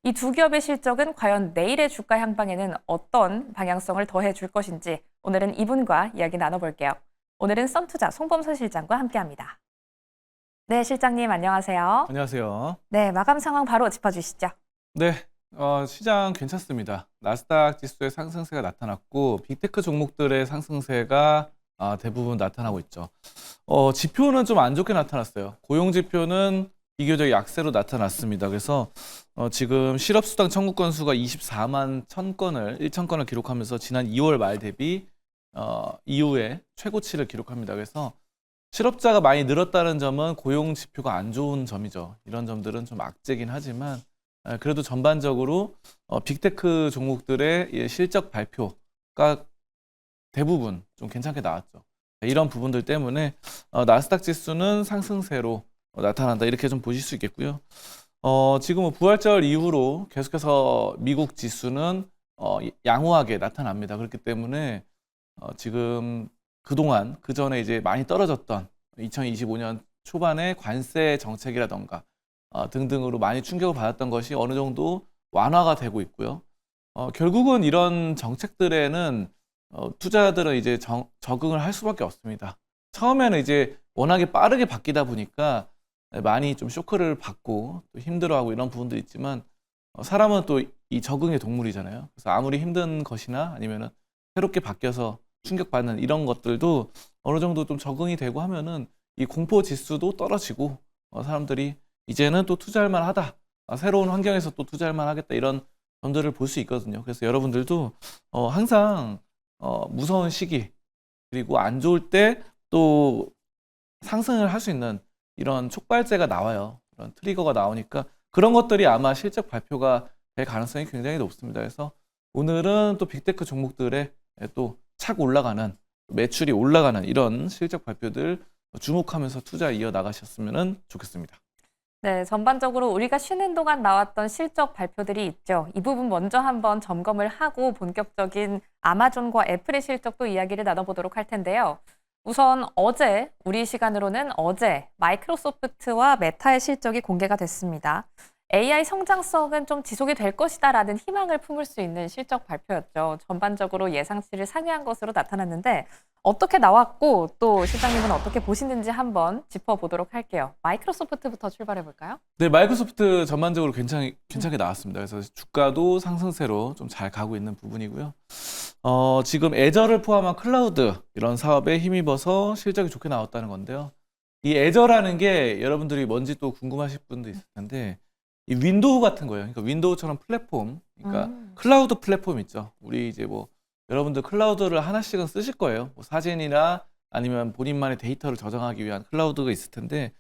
이 두 기업의 실적은 과연 내일의 주가 향방에는 어떤 방향성을 더해줄 것인지 오늘은 이분과 이야기 나눠볼게요. 오늘은 썬투자 송범선 실장과 함께합니다. 네, 실장님 안녕하세요. 안녕하세요. 네, 마감 상황 바로 짚어주시죠. 네, 시장 괜찮습니다. 나스닥 지수의 상승세가 나타났고 빅테크 종목들의 상승세가 대부분 나타나고 있죠. 지표는 좀 안 좋게 나타났어요. 고용 지표는 비교적 약세로 나타났습니다. 그래서 지금 실업수당 청구 건수가 24만 1,000건을 기록하면서 지난 2월 말 대비 이후에 최고치를 기록합니다. 그래서 실업자가 많이 늘었다는 점은 고용 지표가 안 좋은 점이죠. 이런 점들은 좀 악재긴 하지만 그래도 전반적으로 빅테크 종목들의 실적 발표가 대부분 좀 괜찮게 나왔죠. 이런 부분들 때문에 나스닥 지수는 상승세로 나타난다 이렇게 좀 보실 수 있겠고요. 지금 부활절 이후로 계속해서 미국 지수는 양호하게 나타납니다. 그렇기 때문에 지금 그동안 그 전에 이제 많이 떨어졌던 2025년 초반의 관세 정책이라던가 등등으로 많이 충격을 받았던 것이 어느 정도 완화가 되고 있고요. 결국은 이런 정책들에는 투자자들은 이제 적응을 할 수밖에 없습니다. 처음에는 이제 워낙에 빠르게 바뀌다 보니까 많이 좀 쇼크를 받고 또 힘들어하고 이런 부분도 있지만 사람은 또 이 적응의 동물이잖아요. 그래서 아무리 힘든 것이나 아니면은 새롭게 바뀌어서 충격받는 이런 것들도 어느 정도 좀 적응이 되고 하면은 이 공포 지수도 떨어지고 사람들이 이제는 또 투자할 만하다. 새로운 환경에서 또 투자할 만하겠다. 이런 점들을 볼 수 있거든요. 그래서 여러분들도 항상 무서운 시기 그리고 안 좋을 때 또 상승을 할 수 있는 이런 촉발제가 나와요. 이런 트리거가 나오니까 그런 것들이 아마 실적 발표가 될 가능성이 굉장히 높습니다. 그래서 오늘은 또 빅테크 종목들의 또 착 올라가는 매출이 올라가는 이런 실적 발표들 주목하면서 투자 이어 나가셨으면 좋겠습니다. 네, 전반적으로 우리가 쉬는 동안 나왔던 실적 발표들이 있죠. 이 부분 먼저 한번 점검을 하고 본격적인 아마존과 애플의 실적도 이야기를 나눠보도록 할 텐데요. 우선 우리 시간으로는 어제 마이크로소프트와 메타의 실적이 공개가 됐습니다. AI 성장성은 좀 지속이 될 것이다라는 희망을 품을 수 있는 실적 발표였죠. 전반적으로 예상치를 상회한 것으로 나타났는데 어떻게 나왔고 또 실장님은 어떻게 보시는지 한번 짚어보도록 할게요. 마이크로소프트부터 출발해 볼까요? 네, 마이크로소프트 전반적으로 괜찮게 나왔습니다. 그래서 주가도 상승세로 좀 잘 가고 있는 부분이고요. 지금 애저를 포함한 클라우드 이런 사업에 힘입어서 실적이 좋게 나왔다는 건데요. 이 애저라는 게 여러분들이 뭔지 또 궁금하실 분도 있을 텐데 이 윈도우 같은 거예요. 그러니까 윈도우처럼 플랫폼, 그러니까 클라우드 플랫폼 있죠. 우리 이제 뭐 여러분들 클라우드를 하나씩은 쓰실 거예요. 뭐 사진이나 아니면 본인만의 데이터를 저장하기 위한 클라우드가 있을 텐데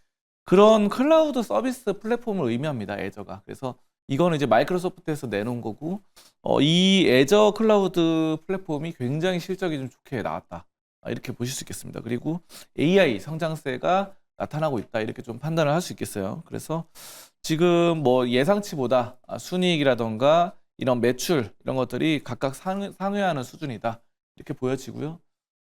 그런 클라우드 서비스 플랫폼을 의미합니다. 애저가. 그래서 이거는 이제 마이크로소프트에서 내놓은 거고 이 애저 클라우드 플랫폼이 굉장히 실적이 좀 좋게 나왔다. 이렇게 보실 수 있겠습니다. 그리고 AI 성장세가 나타나고 있다. 이렇게 좀 판단을 할 수 있겠어요. 그래서 지금 뭐 예상치보다 순이익이라던가 이런 매출 이런 것들이 각각 상회하는 수준이다. 이렇게 보여지고요.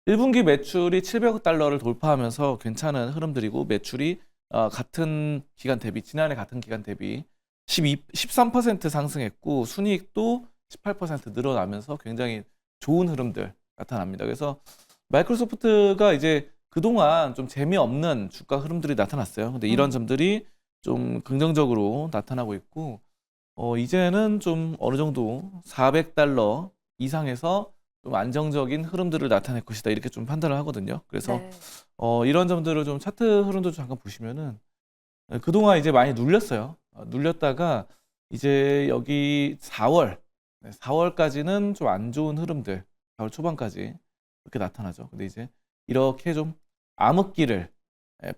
1분기 매출이 700억 달러를 돌파하면서 괜찮은 흐름들이고 매출이 같은 기간 대비 지난해 같은 기간 대비 13% 상승했고 순이익도 18% 늘어나면서 굉장히 좋은 흐름들 나타납니다. 그래서 마이크로소프트가 이제 그동안 좀 재미없는 주가 흐름들이 나타났어요. 근데 이런 점들이 좀 긍정적으로 나타나고 있고 이제는 좀 어느 정도 400달러 이상에서 좀 안정적인 흐름들을 나타낼 것이다. 이렇게 좀 판단을 하거든요. 그래서 네. 이런 점들을 좀 차트 흐름도 좀 잠깐 보시면은 그동안 이제 많이 눌렸어요. 눌렸다가 이제 여기 4월까지는 좀 안 좋은 흐름들, 4월 초반까지 이렇게 나타나죠. 근데 이제 이렇게 좀 암흑기를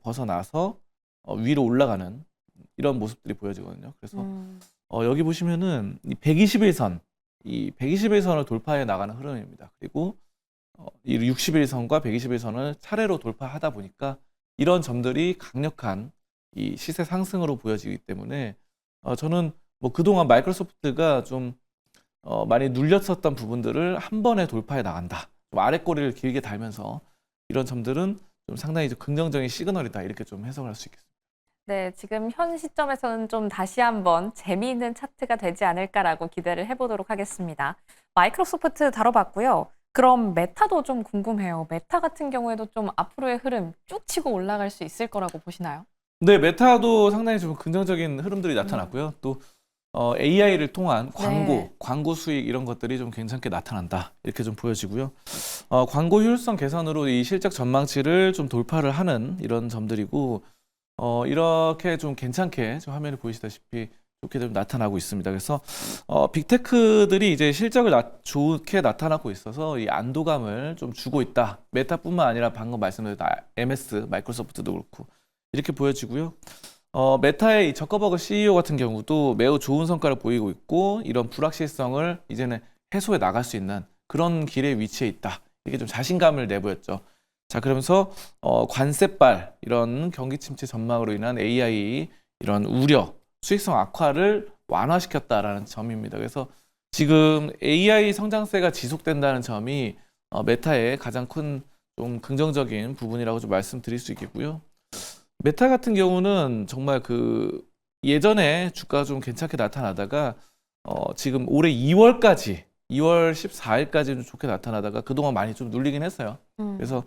벗어나서 위로 올라가는 이런 모습들이 보여지거든요. 그래서 여기 보시면은 이 121선, 이 121선을 돌파해 나가는 흐름입니다. 그리고 이 61선과 121선을 차례로 돌파하다 보니까 이런 점들이 강력한 이 시세 상승으로 보여지기 때문에 저는 뭐 그동안 마이크로소프트가 좀 많이 눌렸었던 부분들을 한 번에 돌파해 나간다. 좀 아랫꼬리를 길게 달면서 이런 점들은 좀 상당히 좀 긍정적인 시그널이다. 이렇게 좀 해석을 할 수 있겠습니다. 네, 지금 현 시점에서는 좀 다시 한번 재미있는 차트가 되지 않을까라고 기대를 해보도록 하겠습니다. 마이크로소프트 다뤄봤고요. 그럼 메타도 좀 궁금해요. 메타 같은 경우에도 좀 앞으로의 흐름 쭉 치고 올라갈 수 있을 거라고 보시나요? 네, 메타도 상당히 좀 긍정적인 흐름들이 나타났고요. 또 AI를 통한 네. 광고 수익 이런 것들이 좀 괜찮게 나타난다. 이렇게 좀 보여지고요. 광고 효율성 개선으로 이 실적 전망치를 좀 돌파를 하는 이런 점들이고, 이렇게 좀 괜찮게 좀 화면에 보이시다시피 좋게 좀 나타나고 있습니다. 그래서 빅테크들이 이제 실적을 좋게 나타나고 있어서 이 안도감을 좀 주고 있다. 메타뿐만 아니라 방금 말씀드렸던 MS, 마이크로소프트도 그렇고 이렇게 보여지고요. 메타의 이 저커버그 CEO 같은 경우도 매우 좋은 성과를 보이고 있고 이런 불확실성을 이제는 해소해 나갈 수 있는 그런 길에 위치해 있다. 이게 좀 자신감을 내보였죠. 자, 그러면서 관세발 이런 경기 침체 전망으로 인한 AI 이런 우려, 수익성 악화를 완화시켰다라는 점입니다. 그래서 지금 AI 성장세가 지속된다는 점이 메타의 가장 큰 좀 긍정적인 부분이라고 좀 말씀드릴 수 있겠고요. 메타 같은 경우는 정말 그 예전에 주가가 좀 괜찮게 나타나다가 지금 올해 2월까지 2월 14일까지 좀 좋게 나타나다가 그동안 많이 좀 눌리긴 했어요. 그래서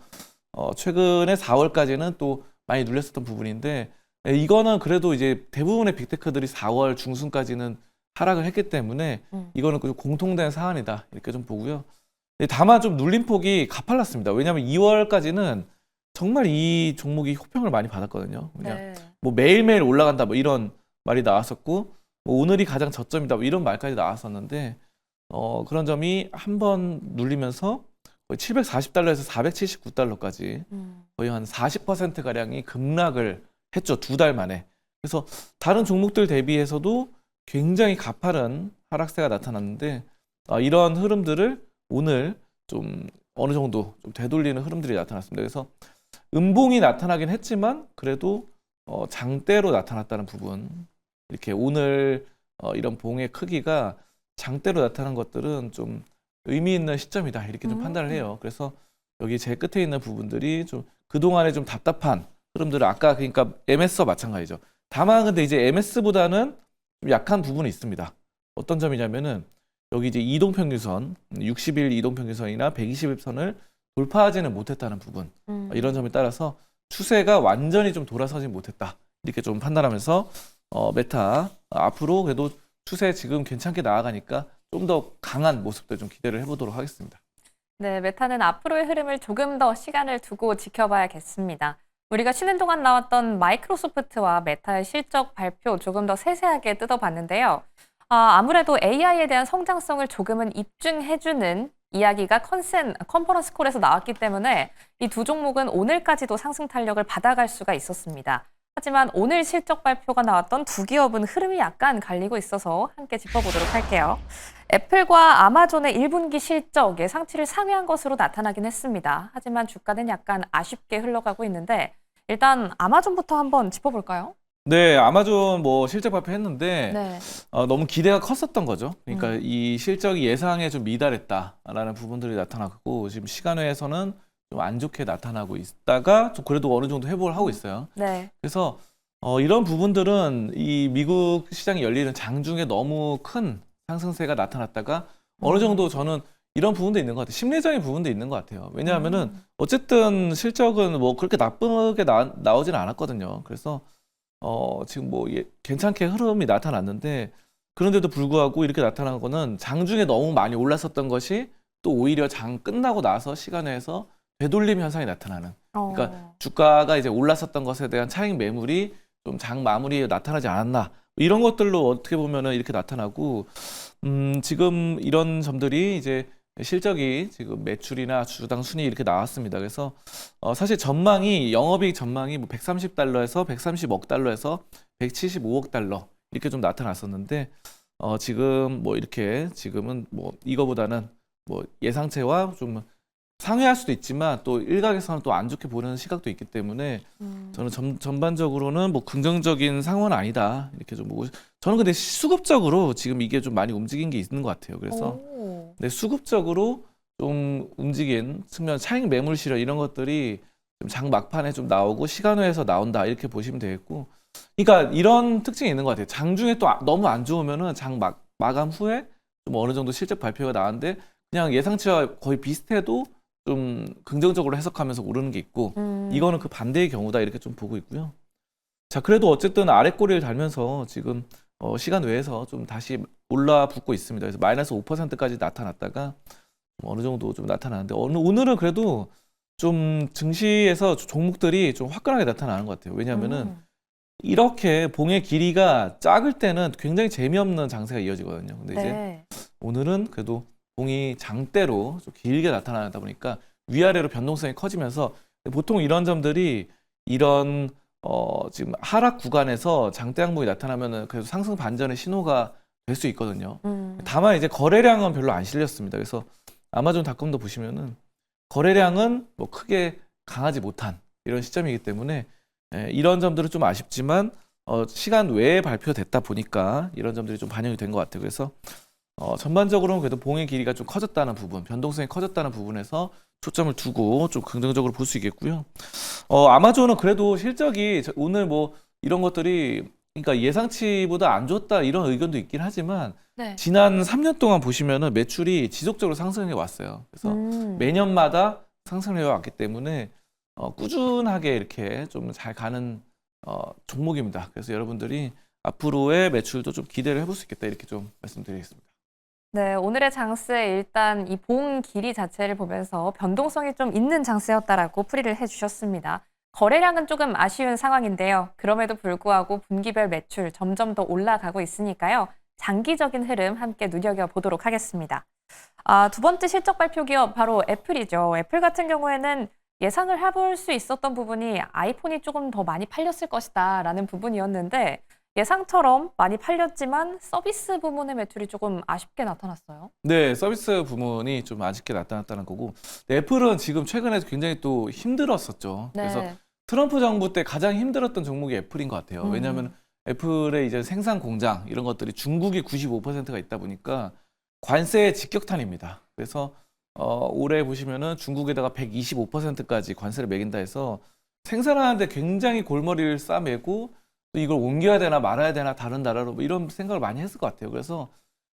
최근에 4월까지는 또 많이 눌렸었던 부분인데 이거는 그래도 이제 대부분의 빅테크들이 4월 중순까지는 하락을 했기 때문에 이거는 그 공통된 사안이다 이렇게 좀 보고요. 다만 좀 눌림폭이 가팔랐습니다. 왜냐하면 2월까지는 정말 이 종목이 호평을 많이 받았거든요. 그냥 네. 뭐 매일매일 올라간다 뭐 이런 말이 나왔었고 뭐 오늘이 가장 저점이다 뭐 이런 말까지 나왔었는데 그런 점이 한 번 눌리면서 거의 740달러에서 479달러까지 거의 한 40% 가량이 급락을 했죠. 2달 만에. 그래서 다른 종목들 대비해서도 굉장히 가파른 하락세가 나타났는데 이런 흐름들을 오늘 좀 어느 정도 좀 되돌리는 흐름들이 나타났습니다. 그래서 음봉이 나타나긴 했지만 그래도 장대로 나타났다는 부분. 이렇게 오늘 이런 봉의 크기가 장대로 나타난 것들은 좀 의미 있는 시점이다. 이렇게 좀 판단을 해요. 그래서 여기 제 끝에 있는 부분들이 좀 그동안에 좀 답답한 흐름들을 아까 그러니까 MS와 마찬가지죠. 다만 근데 이제 MS보다는 좀 약한 부분이 있습니다. 어떤 점이냐면은 여기 이제 이동평균선, 60일 이동평균선이나 120일선을 돌파하지는 못했다는 부분. 이런 점에 따라서 추세가 완전히 좀 돌아서지 못했다. 이렇게 좀 판단하면서 메타 앞으로 그래도 추세 지금 괜찮게 나아가니까 좀 더 강한 모습들 좀 기대를 해보도록 하겠습니다. 네, 메타는 앞으로의 흐름을 조금 더 시간을 두고 지켜봐야겠습니다. 우리가 쉬는 동안 나왔던 마이크로소프트와 메타의 실적 발표 조금 더 세세하게 뜯어봤는데요. 아무래도 AI에 대한 성장성을 조금은 입증해주는 이야기가 컨퍼런스 콜에서 나왔기 때문에 이 두 종목은 오늘까지도 상승 탄력을 받아갈 수가 있었습니다. 하지만 오늘 실적 발표가 나왔던 두 기업은 흐름이 약간 갈리고 있어서 함께 짚어보도록 할게요. 애플과 아마존의 1분기 실적 예상치를 상회한 것으로 나타나긴 했습니다. 하지만 주가는 약간 아쉽게 흘러가고 있는데 일단 아마존부터 한번 짚어볼까요? 네, 아마존 뭐 실적 발표했는데 네. 너무 기대가 컸었던 거죠. 그러니까 이 실적이 예상에 좀 미달했다라는 부분들이 나타났고 지금 시간외에서는 좀 안 좋게 나타나고 있다가 좀 그래도 어느 정도 회복을 하고 있어요. 네. 그래서 이런 부분들은 이 미국 시장이 열리는 장중에 너무 큰 상승세가 나타났다가 어느 정도 저는 이런 부분도 있는 것 같아요. 심리적인 부분도 있는 것 같아요. 왜냐하면은 어쨌든 실적은 뭐 그렇게 나쁘게 나오지는 않았거든요. 그래서 지금 뭐 괜찮게 흐름이 나타났는데 그런데도 불구하고 이렇게 나타난 거는 장중에 너무 많이 올랐었던 것이 또 오히려 장 끝나고 나서 시간에서 되돌림 현상이 나타나는. 그러니까 주가가 이제 올랐었던 것에 대한 차익 매물이 좀 장 마무리에 나타나지 않았나. 이런 것들로 어떻게 보면은 이렇게 나타나고 지금 이런 점들이 이제 실적이 지금 매출이나 주당 순위 이렇게 나왔습니다. 그래서 사실 전망이 영업이익 전망이 뭐 130달러에서 130억 달러에서 175억 달러 이렇게 좀 나타났었는데 지금 뭐 이렇게 지금은 뭐 이거보다는 뭐 예상치와 좀 상회할 수도 있지만 또 일각에서는 또 안 좋게 보는 시각도 있기 때문에 저는 전반적으로는 뭐 긍정적인 상황은 아니다 이렇게 좀 보고 저는 근데 수급적으로 지금 이게 좀 많이 움직인 게 있는 것 같아요. 그래서 네, 수급적으로 좀 움직인 측면 차익 매물 실현 이런 것들이 좀 장 막판에 좀 나오고 시간외에서 나온다 이렇게 보시면 되겠고 그러니까 이런 특징이 있는 것 같아요. 장중에 또 너무 안 좋으면은 마감 후에 좀 어느 정도 실적 발표가 나왔는데 그냥 예상치와 거의 비슷해도 좀 긍정적으로 해석하면서 오르는 게 있고 이거는 그 반대의 경우다 이렇게 좀 보고 있고요. 자, 그래도 어쨌든 아래 꼬리를 달면서 지금 시간 외에서 좀 다시 올라붙고 있습니다. 그래서 마이너스 5%까지 나타났다가 어느 정도 좀 나타나는데 오늘은 그래도 좀 증시에서 종목들이 좀 화끈하게 나타나는 것 같아요. 왜냐하면은 이렇게 봉의 길이가 작을 때는 굉장히 재미없는 장세가 이어지거든요. 근데 이제 네. 오늘은 그래도 봉이 장대로 좀 길게 나타나다 보니까 위아래로 변동성이 커지면서 보통 이런 점들이 이런 지금 하락 구간에서 장대 항목이 나타나면은 그래도 상승 반전의 신호가 될 수 있거든요. 다만 이제 거래량은 별로 안 실렸습니다. 그래서 아마존닷컴도 보시면은 거래량은 뭐 크게 강하지 못한 이런 시점이기 때문에 이런 점들은 좀 아쉽지만 시간 외에 발표됐다 보니까 이런 점들이 좀 반영이 된 것 같아요. 그래서 전반적으로는 그래도 봉의 길이가 좀 커졌다는 부분, 변동성이 커졌다는 부분에서 초점을 두고 좀 긍정적으로 볼 수 있겠고요. 아마존은 그래도 실적이 오늘 뭐 이런 것들이 그러니까 예상치보다 안 좋다 이런 의견도 있긴 하지만 네. 지난 3년 동안 보시면은 매출이 지속적으로 상승해 왔어요. 그래서 매년마다 상승해 왔기 때문에 꾸준하게 이렇게 좀 잘 가는 종목입니다. 그래서 여러분들이 앞으로의 매출도 좀 기대를 해볼 수 있겠다 이렇게 좀 말씀드리겠습니다. 네, 오늘의 장세 일단 이 봉 길이 자체를 보면서 변동성이 좀 있는 장세였다라고 풀이를 해주셨습니다. 거래량은 조금 아쉬운 상황인데요. 그럼에도 불구하고 분기별 매출 점점 더 올라가고 있으니까요. 장기적인 흐름 함께 눈여겨보도록 하겠습니다. 두 번째 실적 발표 기업 바로 애플이죠. 애플 같은 경우에는 예상을 해볼 수 있었던 부분이 아이폰이 조금 더 많이 팔렸을 것이다라는 부분이었는데 예상처럼 많이 팔렸지만 서비스 부문의 매출이 조금 아쉽게 나타났어요. 네, 서비스 부문이 좀 아쉽게 나타났다는 거고 애플은 지금 최근에 굉장히 또 힘들었었죠. 그래서 네. 트럼프 정부 때 가장 힘들었던 종목이 애플인 것 같아요. 왜냐하면 애플의 이제 생산 공장 이런 것들이 중국이 95%가 있다 보니까 관세의 직격탄입니다. 그래서 올해 보시면은 중국에다가 125%까지 관세를 매긴다 해서 생산하는데 굉장히 골머리를 싸매고 또 이걸 옮겨야 되나 말아야 되나 다른 나라로 뭐 이런 생각을 많이 했을 것 같아요. 그래서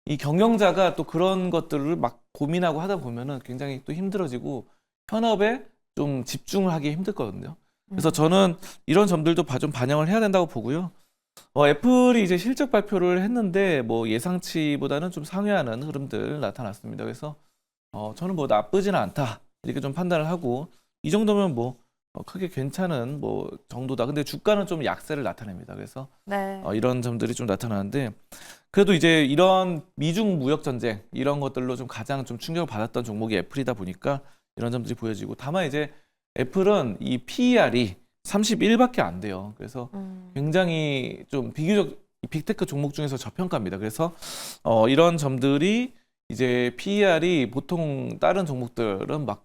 이 경영자가 또 그런 것들을 막 고민하고 하다 보면은 굉장히 또 힘들어지고 현업에 좀 집중을 하기 힘들거든요. 그래서 저는 이런 점들도 좀 반영을 해야 된다고 보고요. 애플이 이제 실적 발표를 했는데 뭐 예상치보다는 좀 상회하는 흐름들 나타났습니다. 그래서 저는 뭐 나쁘지는 않다 이렇게 좀 판단을 하고 이 정도면 뭐 크게 괜찮은 뭐 정도다. 근데 주가는 좀 약세를 나타냅니다. 그래서 네. 이런 점들이 좀 나타나는데 그래도 이제 이런 미중 무역 전쟁 이런 것들로 좀 가장 좀 충격을 받았던 종목이 애플이다 보니까 이런 점들이 보여지고 다만 이제 애플은 이 PER이 31밖에 안 돼요. 그래서 굉장히 좀 비교적 빅테크 종목 중에서 저평가입니다. 그래서 이런 점들이 이제 PER이 보통 다른 종목들은 막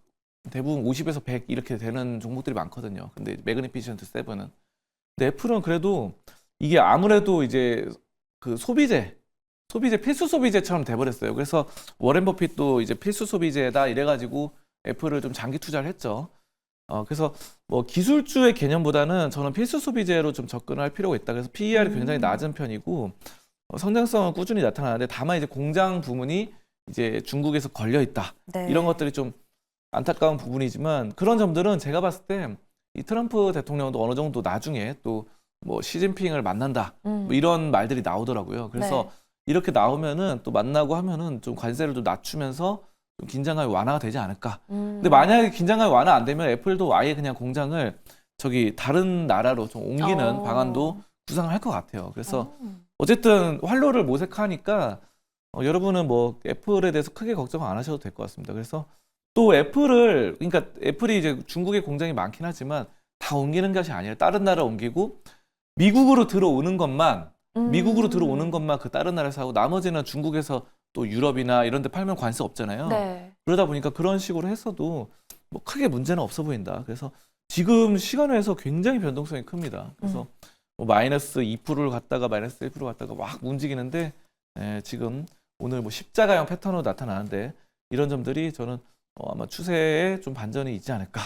대부분 50에서 100 이렇게 되는 종목들이 많거든요. 근데 매그니피션트 7은 근데 애플은 그래도 이게 아무래도 이제 그 소비재 필수 소비재처럼 돼버렸어요. 그래서 워렌 버핏도 이제 필수 소비재다 이래가지고 애플을 좀 장기 투자를 했죠. 그래서 뭐 기술주의 개념보다는 저는 필수 소비재로 좀 접근할 필요가 있다. 그래서 PER이 굉장히 낮은 편이고 성장성은 꾸준히 나타나는데 다만 이제 공장 부문이 이제 중국에서 걸려 있다. 네. 이런 것들이 좀 안타까운 부분이지만 그런 점들은 제가 봤을 때 이 트럼프 대통령도 어느 정도 나중에 또 뭐 시진핑을 만난다 뭐 이런 말들이 나오더라고요. 그래서 네. 이렇게 나오면은 또 만나고 하면은 좀 관세를 좀 낮추면서 좀 긴장감이 완화가 되지 않을까. 근데 만약에 긴장감이 완화 안 되면 애플도 아예 그냥 공장을 저기 다른 나라로 좀 옮기는 방안도 구상을 할 것 같아요. 그래서 어쨌든 활로를 모색하니까 여러분은 뭐 애플에 대해서 크게 걱정 안 하셔도 될 것 같습니다. 그래서 또 그러니까 애플이 이제 중국에 공장이 많긴 하지만 다 옮기는 것이 아니라 다른 나라 옮기고 미국으로 들어오는 것만 그 다른 나라에서 하고 나머지는 중국에서 또 유럽이나 이런 데 팔면 관세 없잖아요. 네. 그러다 보니까 그런 식으로 했어도 뭐 크게 문제는 없어 보인다. 그래서 지금 시간에서 굉장히 변동성이 큽니다. 그래서 뭐 마이너스 2%를 갔다가 마이너스 1% 갔다가 막 움직이는데 지금 오늘 뭐 십자가형 패턴으로 나타나는데 이런 점들이 저는 아마 추세에 좀 반전이 있지 않을까.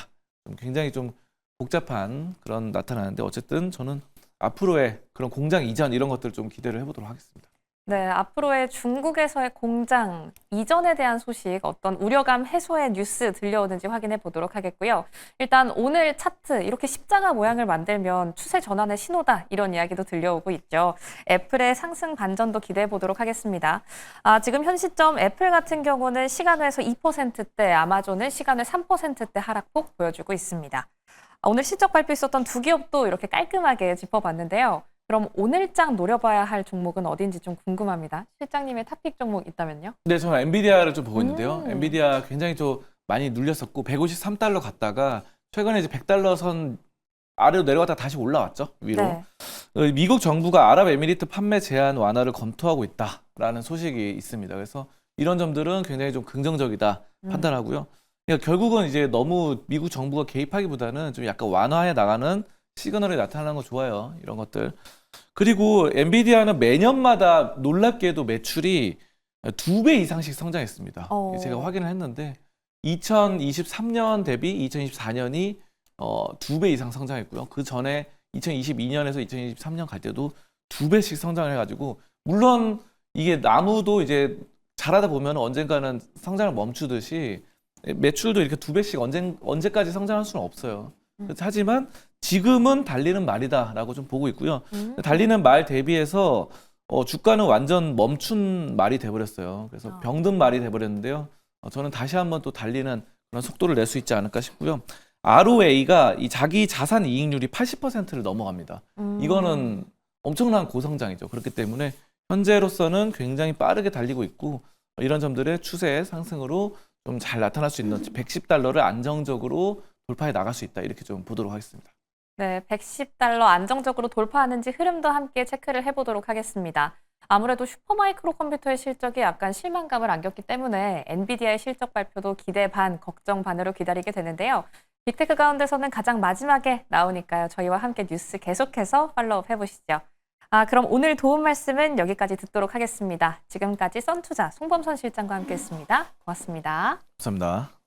좀 굉장히 좀 복잡한 그런 나타나는데 어쨌든 저는 앞으로의 그런 공장 이전 이런 것들 좀 기대를 해보도록 하겠습니다. 네, 앞으로의 중국에서의 공장 이전에 대한 소식, 어떤 우려감 해소의 뉴스 들려오는지 확인해 보도록 하겠고요. 일단 오늘 차트, 이렇게 십자가 모양을 만들면 추세 전환의 신호다, 이런 이야기도 들려오고 있죠. 애플의 상승 반전도 기대해 보도록 하겠습니다. 지금 현 시점 애플 같은 경우는 시간외에서 2%대, 아마존은 시간외 3%대 하락폭 보여주고 있습니다. 오늘 실적 발표 있었던 두 기업도 이렇게 깔끔하게 짚어봤는데요. 그럼 오늘장 노려봐야 할 종목은 어딘지 좀 궁금합니다. 실장님의 탑픽 종목 있다면요? 네, 저는 엔비디아를 좀 보고 있는데요. 음. 엔비디아 굉장히 좀 많이 눌렸었고 153달러 갔다가 최근에 이제 100달러 선 아래로 내려갔다 다시 올라왔죠, 위로. 네. 미국 정부가 아랍에미리트 판매 제한 완화를 검토하고 있다라는 소식이 있습니다. 그래서 이런 점들은 굉장히 좀 긍정적이다 판단하고요. 그러니까 결국은 이제 너무 미국 정부가 개입하기보다는 좀 약간 완화해 나가는 시그널이 나타나는 거 좋아요. 이런 것들. 그리고 엔비디아는 매년마다 놀랍게도 매출이 2배 이상씩 성장했습니다. 제가 확인을 했는데 2023년 대비 2024년이 2배 이상 성장했고요. 그 전에 2022년에서 2023년 갈 때도 2배씩 성장을 해가지고 물론 이게 나무도 이제 자라다 보면 언젠가는 성장을 멈추듯이 매출도 이렇게 2배씩 언제까지 성장할 수는 없어요. 하지만 지금은 달리는 말이다라고 좀 보고 있고요. 달리는 말 대비해서 주가는 완전 멈춘 말이 돼버렸어요. 그래서 병든 말이 돼버렸는데요. 저는 다시 한번 또 달리는 그런 속도를 낼 수 있지 않을까 싶고요. ROA가 이 자기 자산 이익률이 80%를 넘어갑니다. 이거는 엄청난 고성장이죠. 그렇기 때문에 현재로서는 굉장히 빠르게 달리고 있고 이런 점들의 추세 상승으로 좀 잘 나타날 수 있는 110달러를 안정적으로 돌파해 나갈 수 있다. 이렇게 좀 보도록 하겠습니다. 네, 110달러 안정적으로 돌파하는지 흐름도 함께 체크를 해보도록 하겠습니다. 아무래도 슈퍼마이크로 컴퓨터의 실적이 약간 실망감을 안겼기 때문에 엔비디아의 실적 발표도 기대 반, 걱정 반으로 기다리게 되는데요. 빅테크 가운데서는 가장 마지막에 나오니까요. 저희와 함께 뉴스 계속해서 팔로우업 해보시죠. 그럼 오늘 도움 말씀은 여기까지 듣도록 하겠습니다. 지금까지 썬투자 송범선 실장과 함께했습니다. 고맙습니다. 감사합니다.